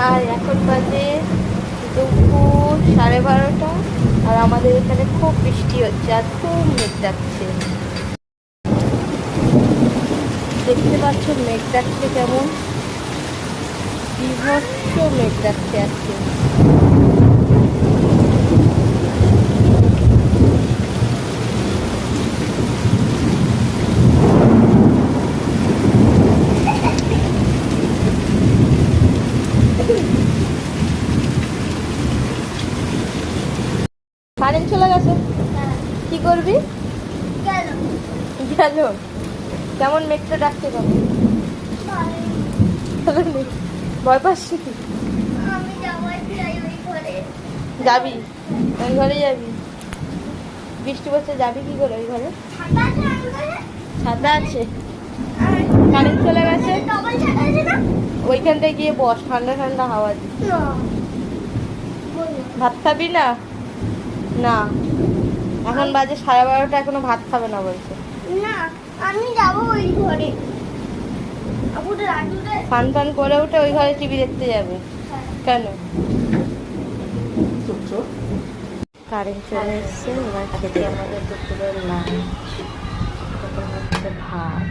আর এখন বাজে দুপুর 12:30, আর আমাদের এখানে খুব বৃষ্টি হচ্ছে আর খুব মেঘ ডাকছে। দেখতে পাচ্ছ মেঘ ডাকছে কেমন, বিভৎস মেঘ ডাকছে আজকে। কারেন্ট চলে গেছে, কি করবি? গেল। কেমন মেঘটা ডাকছে কেমন? ভয় পাচ্ছি? যাবি ওই ঘরে? যাবি? বৃষ্টি পড়ছে, যাবি কি করে ওই ঘরে? ছাতা আছে, কারেন্ট চলে গেছে। ওইখানটায় গিয়ে বস, ঠান্ডা ঠান্ডা হাওয়া দি। ভাত খাবি না? না, এখন বাজে 12:30, এখনো ভাত খাবে না বলছে। না, আমি যাবো ওই ঘরে। ফান ফান করে উঠে ওই ঘরে টিভি দেখতে যাবে। কেন? কারেন্ট চলে এসছে, এবার খেতে আমাদের দুপুরের লাঞ্চ। হচ্ছে ভাত,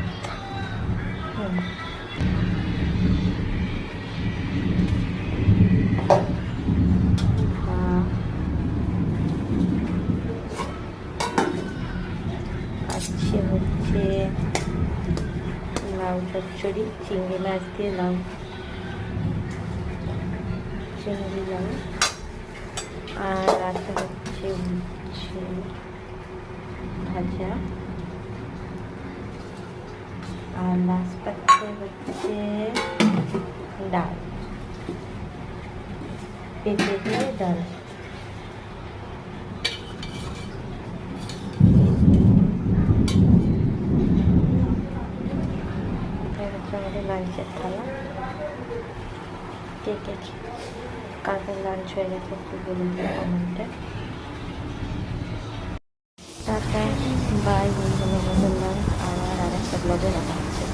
আজকে হচ্ছে লাউ চচ্চড়ি, চিংড়ি মাছ দিয়ে লাউ, চিংড়ি লাউ। আর আছে হচ্ছে ভাজা। আর লাস্ট হচ্ছে ডাল, পেঁপে দিয়ে ডাল। আমাদের লাঞ্চের থালা। কে কে কাদের লাঞ্চ হয়ে গেছে একটু বলুন কমেন্টে। টাটা বাই, বন্ধুরা, আমাদের লাঞ্চ আবার আরেকটা ব্লগে দেখা।